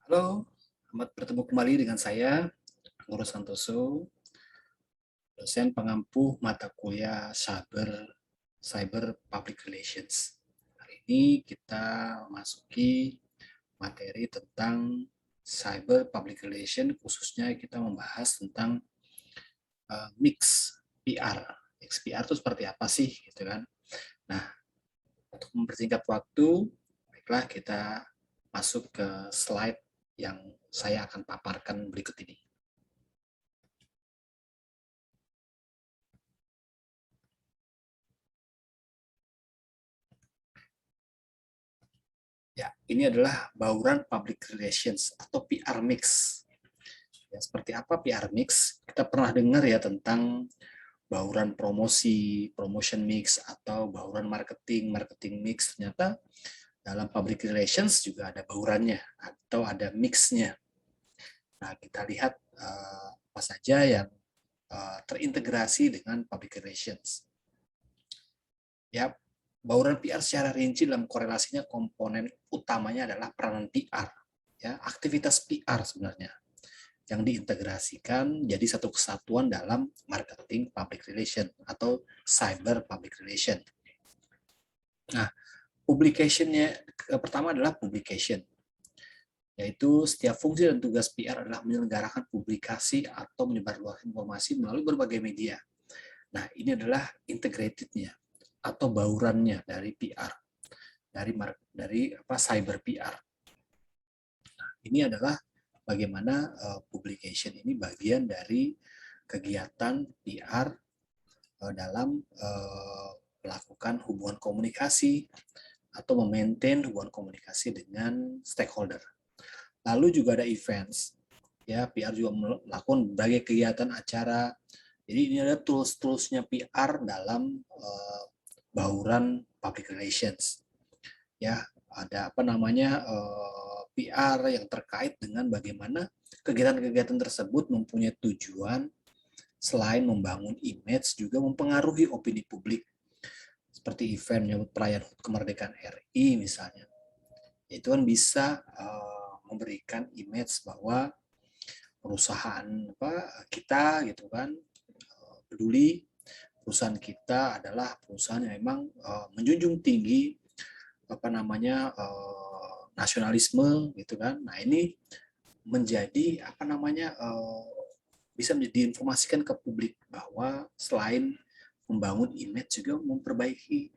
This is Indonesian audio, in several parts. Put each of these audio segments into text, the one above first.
Halo, selamat bertemu kembali dengan saya, Ngurus Santoso, dosen pengampu mata kuliah Cyber Public Relations. Hari ini kita masuki materi tentang Cyber Public Relations, khususnya kita membahas tentang mix PR. Mix PR itu seperti apa sih, gitu kan? Nah, untuk mempersingkat waktu, baiklah kita masuk ke slide yang saya akan paparkan berikut ini. Ya, ini adalah bauran public relations atau PR mix. Ya, seperti apa PR mix? Kita pernah dengar ya tentang bauran promosi, promotion mix, atau bauran marketing, marketing mix. Ternyata dalam public relations juga ada baurannya atau ada mixnya. Nah, kita lihat apa saja yang terintegrasi dengan public relations. Ya, bauran PR secara rinci dalam korelasinya komponen utamanya adalah peranan PR, ya, aktivitas PR sebenarnya yang diintegrasikan jadi satu kesatuan dalam marketing public relation atau cyber public relation. Nah, publication-nya pertama adalah publication, yaitu setiap fungsi dan tugas PR adalah menyelenggarakan publikasi atau menyebarluaskan informasi melalui berbagai media. Nah, ini adalah integrated-nya atau baurannya dari PR, dari cyber PR. Nah, ini adalah bagaimana publication ini bagian dari kegiatan PR dalam melakukan hubungan komunikasi atau memaintain hubungan komunikasi dengan stakeholder. Lalu juga ada events, ya PR juga melakukan berbagai kegiatan acara. Jadi ini ada tools-toolsnya PR dalam bauran public relations. Ya, ada apa namanya PR yang terkait dengan bagaimana kegiatan-kegiatan tersebut mempunyai tujuan selain membangun image juga mempengaruhi opini publik seperti event menyambut perayaan kemerdekaan RI misalnya. Itu kan bisa memberikan image bahwa perusahaan kita gitu kan peduli, perusahaan kita adalah perusahaan yang memang menjunjung tinggi nasionalisme gitu kan. Nah, ini menjadi bisa diinformasikan ke publik bahwa selain membangun image juga memperbaiki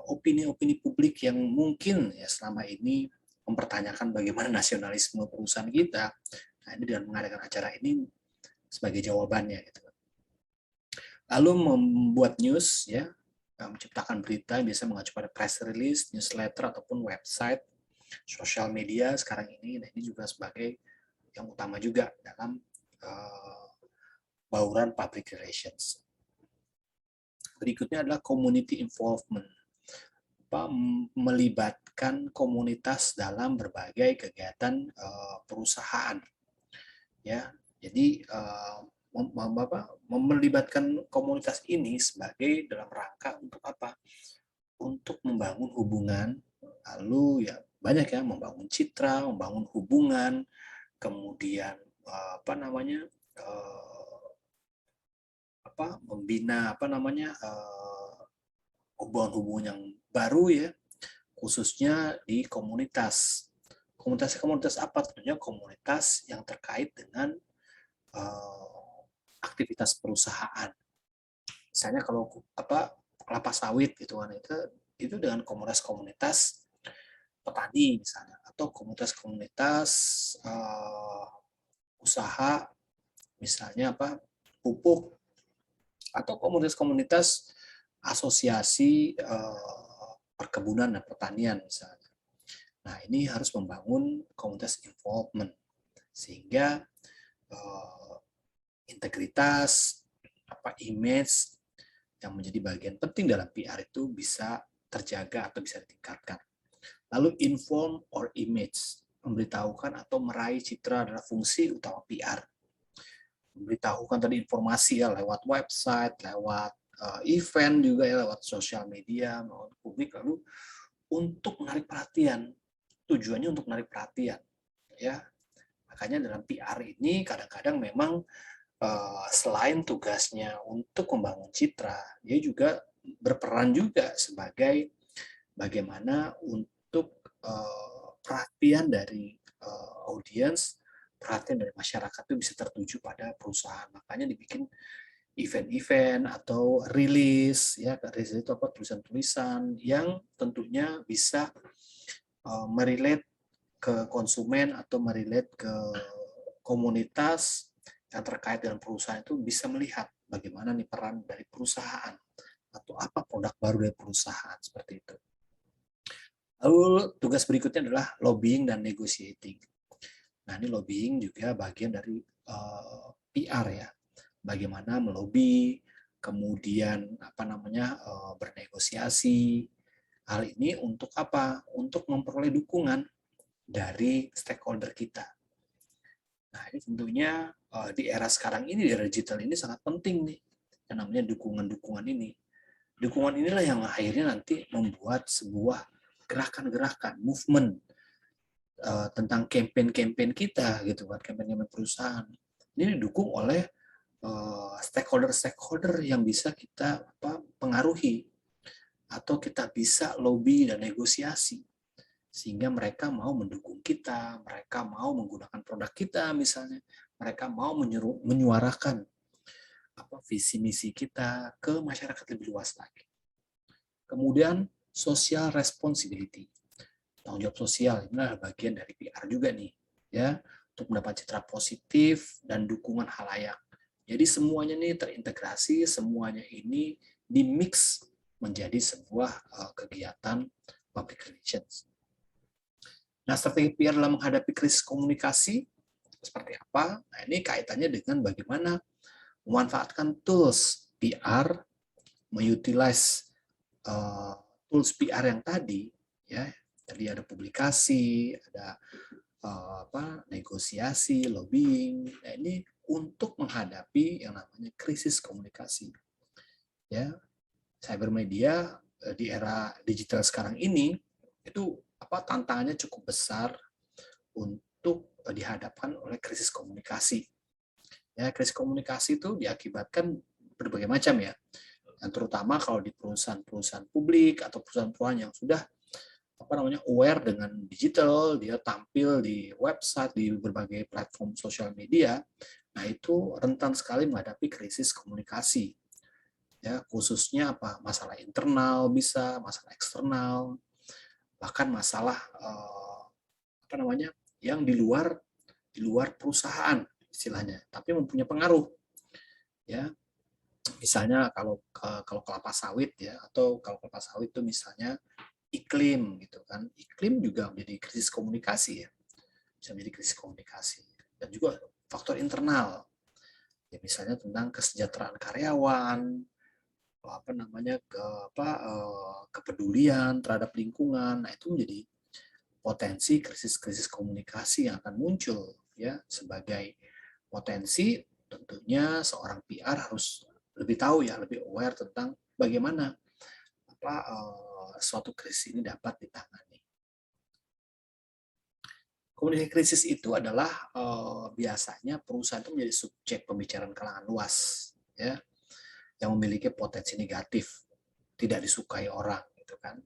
opini-opini publik yang mungkin ya selama ini mempertanyakan bagaimana nasionalisme perusahaan kita. Nah, ini dengan mengadakan acara ini sebagai jawabannya gitu. Lalu membuat news ya, menciptakan berita biasa mengacu pada press release, newsletter ataupun website, sosial media sekarang ini. Nah, ini juga sebagai yang utama juga dalam bauran public relations. Berikutnya adalah community involvement, melibatkan komunitas dalam berbagai kegiatan perusahaan. Ya, jadi melibatkan komunitas ini sebagai dalam rangka untuk apa? Untuk membangun hubungan, lalu ya banyak ya membangun citra, membangun hubungan, kemudian membina hubungan-hubungan yang baru ya, khususnya di komunitas. Komunitas apa? Tentunya komunitas yang terkait dengan aktivitas perusahaan. Misalnya kalau kelapa sawit gitu kan, itu dengan komunitas-komunitas petani misalnya, atau komunitas-komunitas usaha misalnya pupuk, atau komunitas-komunitas asosiasi perkebunan dan pertanian misalnya. Nah, ini harus membangun komunitas involvement sehingga integritas, image yang menjadi bagian penting dalam PR itu bisa terjaga atau bisa ditingkatkan. Lalu inform or image, memberitahukan atau meraih citra adalah fungsi utama PR. Memberitahukan tadi informasi ya lewat website, lewat event juga ya, lewat sosial media, lewat publik, lalu untuk menarik perhatian. Tujuannya untuk menarik perhatian, ya. Makanya dalam PR ini kadang-kadang memang selain tugasnya untuk membangun citra, dia juga berperan juga sebagai bagaimana untuk perhatian dari audiens, perhatian dari masyarakat itu bisa tertuju pada perusahaan. Makanya dibikin event-event atau rilis, ya rilis itu apa, tulisan-tulisan yang tentunya bisa merelate ke konsumen atau merelate ke komunitas yang terkait dengan perusahaan, itu bisa melihat bagaimana nih peran dari perusahaan atau apa produk baru dari perusahaan, seperti itu. Lalu tugas berikutnya adalah lobbying dan negotiating. Nah, ini lobbying juga bagian dari PR ya. Bagaimana melobi, kemudian bernegosiasi. Hal ini untuk apa? Untuk memperoleh dukungan dari stakeholder kita. Nah, ini tentunya di era sekarang ini, di era digital ini sangat penting nih, yang namanya dukungan-dukungan ini. Dukungan inilah yang akhirnya nanti membuat sebuah gerakan-gerakan, movement tentang campaign-campaign kita, gitu kan, campaign-campaign perusahaan. Ini didukung oleh stakeholder-stakeholder yang bisa kita pengaruhi atau kita bisa lobby dan negosiasi sehingga mereka mau mendukung kita, mereka mau menggunakan produk kita misalnya, mereka mau menyuarakan visi misi kita ke masyarakat lebih luas lagi. Kemudian social responsibility, tanggung jawab sosial, ini adalah bagian dari PR juga nih, ya, untuk mendapat citra positif dan dukungan halayak. Jadi semuanya ini terintegrasi, semuanya ini dimix menjadi sebuah kegiatan public relations. Nah, strategi PR dalam menghadapi krisis komunikasi seperti apa? Nah, ini kaitannya dengan bagaimana memanfaatkan tools PR, mengutilize tools PR yang tadi, ya. Tadi ada publikasi, ada negosiasi, lobbying. Nah, ini untuk menghadapi yang namanya krisis komunikasi. Ya, cybermedia di era digital sekarang ini itu tantangannya cukup besar untuk dihadapkan oleh krisis komunikasi. Ya, krisis komunikasi itu diakibatkan berbagai macam ya. Dan terutama kalau di perusahaan-perusahaan publik atau perusahaan-perusahaan yang sudah aware dengan digital, dia tampil di website, di berbagai platform sosial media. Nah, itu rentan sekali menghadapi krisis komunikasi. Ya, khususnya masalah internal bisa, masalah eksternal, bahkan masalah yang di luar perusahaan istilahnya, tapi mempunyai pengaruh. Ya, misalnya kalau kelapa sawit ya, atau kalau kelapa sawit itu misalnya iklim gitu kan, iklim juga menjadi krisis komunikasi ya, bisa menjadi krisis komunikasi. Dan juga faktor internal ya, misalnya tentang kesejahteraan karyawan, kepedulian terhadap lingkungan. Nah, itu menjadi potensi krisis-krisis komunikasi yang akan muncul ya. Sebagai potensi, tentunya seorang PR harus lebih tahu ya, lebih aware tentang bagaimana suatu krisis ini dapat ditangani. Komunikasi krisis itu adalah biasanya perusahaan itu menjadi subjek pembicaraan kalangan luas, ya, yang memiliki potensi negatif, tidak disukai orang, gitu kan?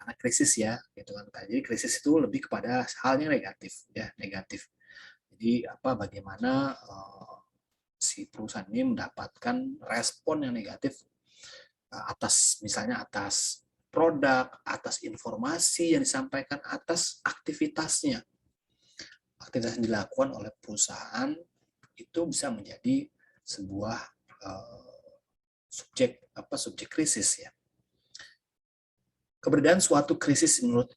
Karena krisis ya, gitu kan? Jadi krisis itu lebih kepada hal yang negatif, ya, negatif. Jadi bagaimana si perusahaan ini mendapatkan respon yang negatif misalnya atas produk, atas informasi yang disampaikan, atas aktivitasnya. Aktivitas yang dilakukan oleh perusahaan itu bisa menjadi sebuah subjek krisis ya. Keberadaan suatu krisis menurut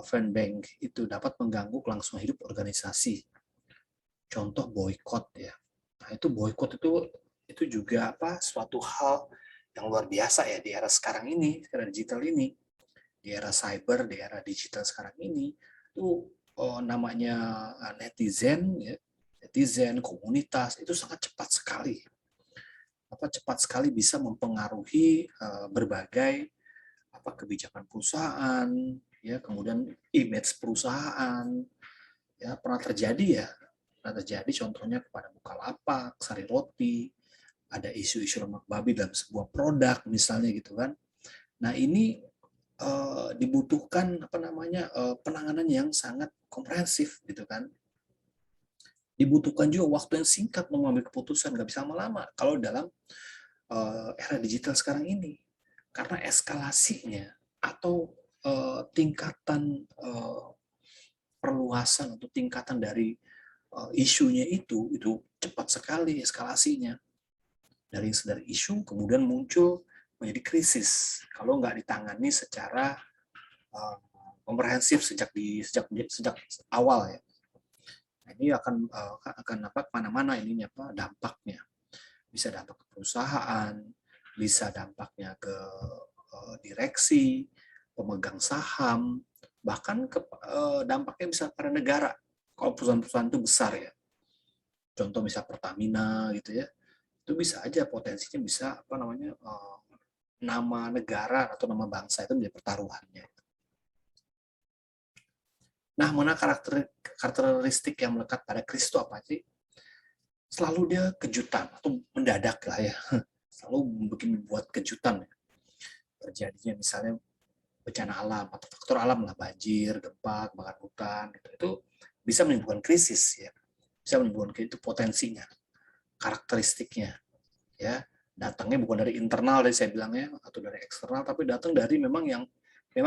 Fernbank itu dapat mengganggu kelangsungan hidup organisasi. Contoh boykot ya. Nah, itu boykot itu juga suatu hal yang luar biasa ya di era sekarang ini, era digital ini, di era cyber, di era digital sekarang ini, itu namanya netizen, ya, netizen komunitas itu sangat cepat sekali, cepat sekali bisa mempengaruhi berbagai kebijakan perusahaan, ya, kemudian image perusahaan, Ya, pernah terjadi contohnya kepada Bukalapak, Sari Roti, ada isu-isu lemak babi dalam sebuah produk misalnya gitu kan. Nah, ini dibutuhkan penanganan yang sangat komprehensif gitu kan. Dibutuhkan juga waktu yang singkat mengambil keputusan, nggak bisa lama-lama kalau dalam era digital sekarang ini, karena eskalasinya atau tingkatan perluasan atau tingkatan dari isunya itu cepat sekali eskalasinya. Dari isu kemudian muncul menjadi krisis kalau nggak ditangani secara komprehensif sejak awal ya. Nah, ini akan mana-mana ininya dampaknya. Bisa dampak ke perusahaan, bisa dampaknya ke direksi, pemegang saham, bahkan dampaknya bisa pada negara. Kalau perusahaan-perusahaan itu besar ya. Contoh misal Pertamina gitu ya. Itu bisa aja potensinya bisa nama negara atau nama bangsa itu menjadi pertaruhannya. Nah, mana karakteristik yang melekat pada krisis itu apa sih? Selalu dia kejutan atau mendadak lah ya. Selalu membuat kejutan ya. Terjadinya misalnya bencana alam atau faktor alam lah, banjir, gempa, kebakaran hutan, itu bisa menimbulkan krisis ya. Bisa menimbulkan itu potensinya, karakteristiknya ya. Datangnya bukan dari internal dari saya bilangnya atau dari eksternal, tapi datang dari memang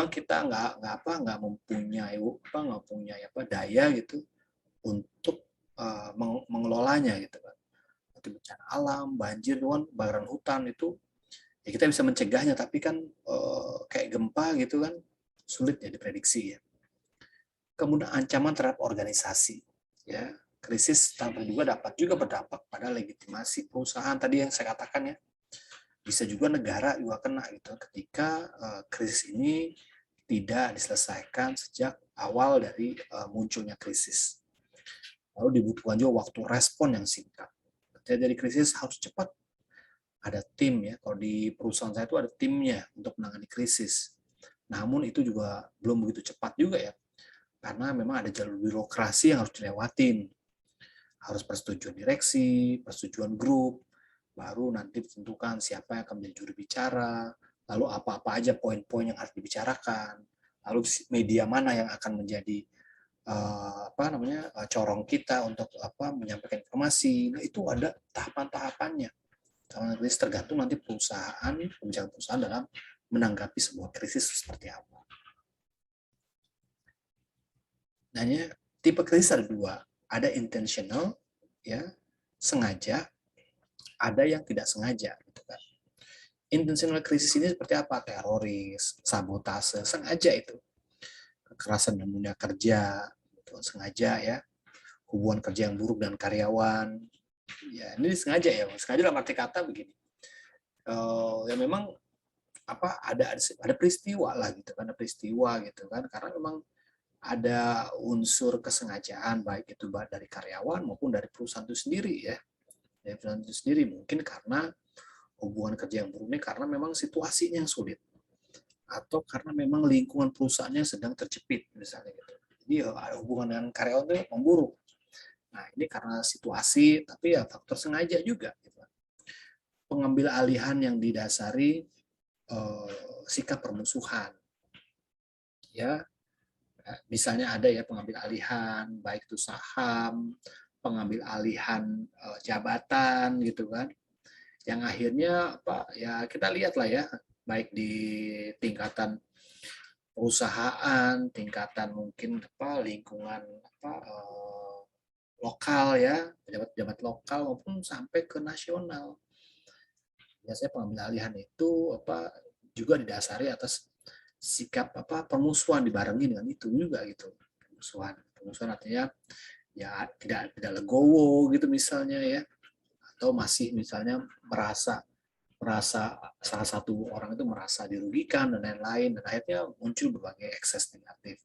kita nggak mempunyai daya gitu untuk mengelolanya gitu kan. Seperti bencana alam, banjir, kebakaran hutan itu ya kita bisa mencegahnya, tapi kan kayak gempa gitu kan sulit ya diprediksi ya. Kemudian ancaman terhadap organisasi ya. Krisis juga dapat berdampak pada legitimasi perusahaan tadi yang saya katakan ya. Bisa juga negara juga kena gitu ketika krisis ini tidak diselesaikan sejak awal dari munculnya krisis. Lalu dibutuhkan juga waktu respon yang singkat. Ketika dari krisis harus cepat. Ada tim ya, kalau di perusahaan saya itu ada timnya untuk menangani krisis. Namun itu juga belum begitu cepat juga ya, karena memang ada jalur birokrasi yang harus dilewatin. Harus persetujuan direksi, persetujuan grup, baru nanti ditentukan siapa yang akan menjadi juru bicara, lalu apa-apa aja poin-poin yang harus dibicarakan, lalu media mana yang akan menjadi corong kita untuk menyampaikan informasi. Nah, itu ada tahapan-tahapannya. Tergantung nanti kebijakan perusahaan dalam menanggapi sebuah krisis seperti apa. Nah, tipe krisis ada dua, ada intentional, ya, sengaja, ada yang tidak sengaja, gitu kan. Intentional krisis ini seperti apa? Teroris, sabotase, sengaja itu, kekerasan dalam dunia kerja, gitu, sengaja ya, hubungan kerja yang buruk dengan karyawan, ya ini sengaja ya, sengaja dalam arti kata begini, ya memang ada peristiwa lah gitu kan, ada peristiwa gitu kan, karena memang ada unsur kesengajaan baik itu dari karyawan maupun dari perusahaan itu sendiri ya. Dari perusahaan itu sendiri mungkin karena hubungan kerja yang buruk ini karena memang situasinya yang sulit atau karena memang lingkungan perusahaannya sedang terjepit misalnya gitu. Jadi ada hubungan dengan karyawan itu memburuk. Nah, ini karena situasi tapi ya faktor sengaja juga gitu. Pengambil alihan yang didasari sikap permusuhan. Ya, misalnya ada ya pengambil alihan, baik itu saham, pengambil alihan jabatan gitu kan, yang akhirnya ya kita lihat lah ya, baik di tingkatan perusahaan, tingkatan mungkin lingkungan lokal ya, pejabat-pejabat lokal maupun sampai ke nasional. Biasanya pengambil alihan itu juga didasari atas sikap permusuhan dibarengi dengan itu juga gitu. Permusuhan artinya ya tidak legowo gitu misalnya ya, atau masih misalnya merasa salah satu orang itu merasa dirugikan dan lain-lain, dan akhirnya muncul berbagai ekses negatif.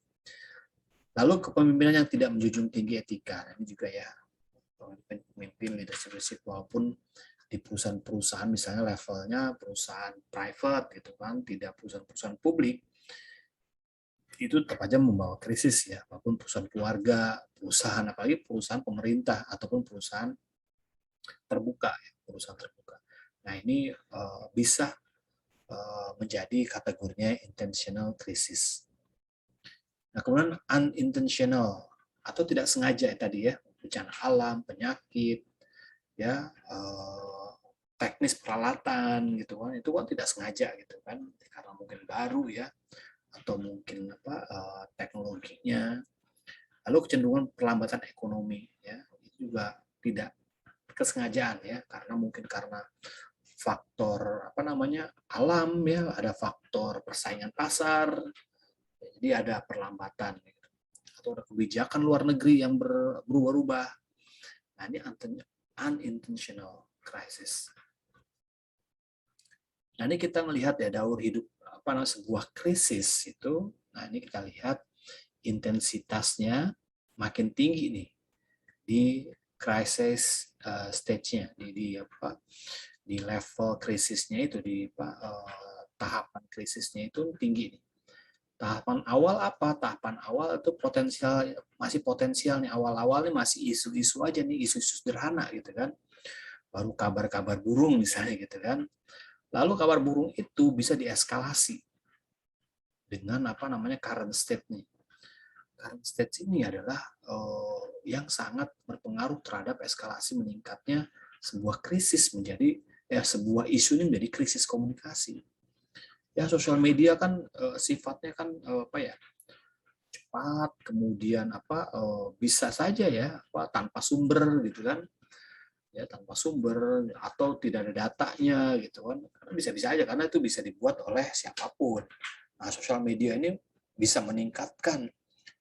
Lalu kepemimpinan yang tidak menjunjung tinggi etika, ini juga ya, pemimpin leadership walaupun di perusahaan-perusahaan misalnya levelnya perusahaan private gitu kan, tidak perusahaan-perusahaan publik, itu tetap aja membawa krisis ya, apapun perusahaan keluarga, perusahaan, apalagi perusahaan pemerintah ataupun perusahaan terbuka, ya, perusahaan terbuka. Nah ini bisa menjadi kategorinya intentional crisis. Nah kemudian unintentional atau tidak sengaja ya, tadi ya, bencana alam, penyakit, ya teknis peralatan gitu kan, itu kan tidak sengaja gitu kan, karena mungkin baru ya, atau mungkin teknologinya, lalu kecenderungan perlambatan ekonomi ya, itu juga tidak kesengajaan ya, karena mungkin karena faktor alam ya, ada faktor persaingan pasar, jadi ada perlambatan gitu. Atau ada kebijakan luar negeri yang berubah-ubah. Nah ini unintentional crisis. Nah ini kita melihat ya daur hidup sebuah krisis itu. Nah ini kita lihat intensitasnya makin tinggi nih di crisis stage-nya, di level krisisnya itu, di tahapan krisisnya itu tinggi nih. Tahapan awal apa? Tahapan awal itu masih potensial nih, awal-awal nih masih isu-isu aja nih, isu-isu sederhana gitu kan. Baru kabar-kabar burung misalnya gitu kan. Lalu kabar burung itu bisa dieskalasi dengan current state nih. Current state ini adalah yang sangat berpengaruh terhadap eskalasi meningkatnya sebuah krisis menjadi sebuah isu ini menjadi krisis komunikasi. Ya sosial media kan sifatnya kan cepat, kemudian bisa saja ya tanpa sumber gitu kan, ya tanpa sumber atau tidak ada datanya gitu kan, karena bisa-bisa aja karena itu bisa dibuat oleh siapapun. Nah sosial media ini bisa meningkatkan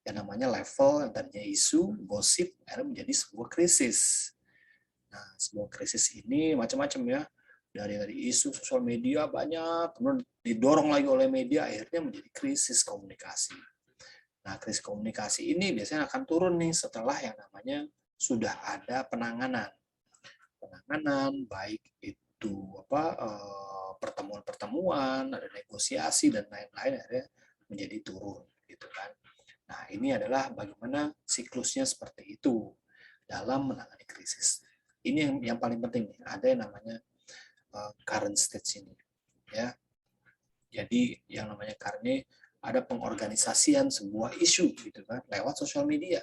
yang namanya level yang tadinya isu, gosip, akhirnya menjadi sebuah krisis. Nah, sebuah krisis ini macam-macam ya. Dari isu sosial media banyak, kemudian didorong lagi oleh media, akhirnya menjadi krisis komunikasi. Nah, krisis komunikasi ini biasanya akan turun nih setelah yang namanya sudah ada penanganan. Penanganan baik itu pertemuan-pertemuan, ada negosiasi dan lain-lain, akhirnya menjadi turun gitu kan. Nah, ini adalah bagaimana siklusnya seperti itu dalam menangani krisis. Ini yang paling penting nih, ada yang namanya current stage ini. Ya. Jadi yang namanya current ada pengorganisasian sebuah isu gitu kan lewat sosial media.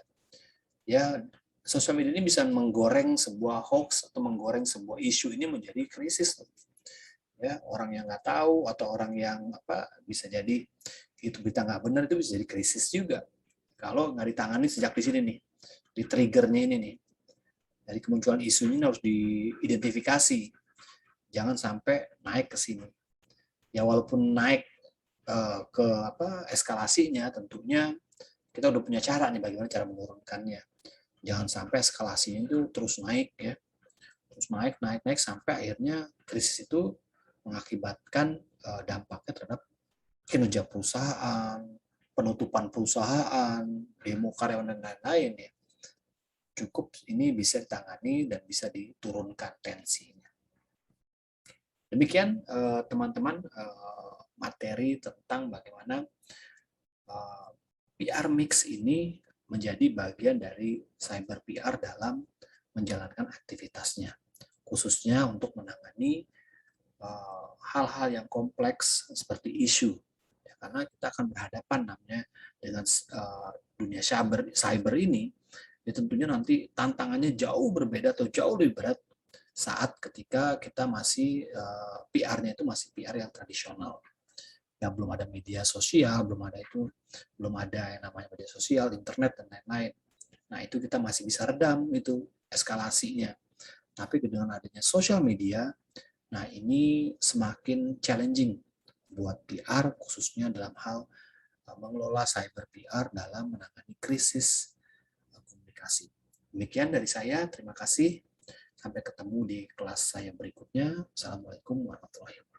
Ya, sosial media ini bisa menggoreng sebuah hoax atau menggoreng sebuah isu ini menjadi krisis. Ya, orang yang nggak tahu atau orang yang bisa jadi itu berita nggak benar itu bisa jadi krisis juga. Kalau nggak ditangani sejak di sini nih, di triggernya ini nih, dari kemunculan isu ini harus diidentifikasi, jangan sampai naik ke sini. Ya walaupun naik ke eskalasinya, tentunya kita udah punya cara nih bagaimana cara menurunkannya. Jangan sampai eskalasinya itu terus naik ya, terus naik sampai akhirnya krisis itu mengakibatkan dampaknya terhadap kinerja perusahaan, penutupan perusahaan, demo karyawan dan lain-lain ya. Cukup ini bisa ditangani dan bisa diturunkan tensinya. Demikian teman-teman materi tentang bagaimana PR mix ini menjadi bagian dari cyber PR dalam menjalankan aktivitasnya, khususnya untuk menangani hal-hal yang kompleks seperti isu. Ya, karena kita akan berhadapan namanya dengan dunia cyber ini, ya tentunya nanti tantangannya jauh berbeda atau jauh lebih berat saat ketika kita masih PR-nya itu masih PR yang tradisional. Ya belum ada media sosial, belum ada yang namanya media sosial, internet dan lain-lain. Nah, itu kita masih bisa redam itu eskalasinya. Tapi dengan adanya sosial media, nah ini semakin challenging buat PR khususnya dalam hal mengelola cyber PR dalam menangani krisis komunikasi. Demikian dari saya, terima kasih. Sampai ketemu di kelas saya berikutnya. Assalamualaikum warahmatullahi wabarakatuh.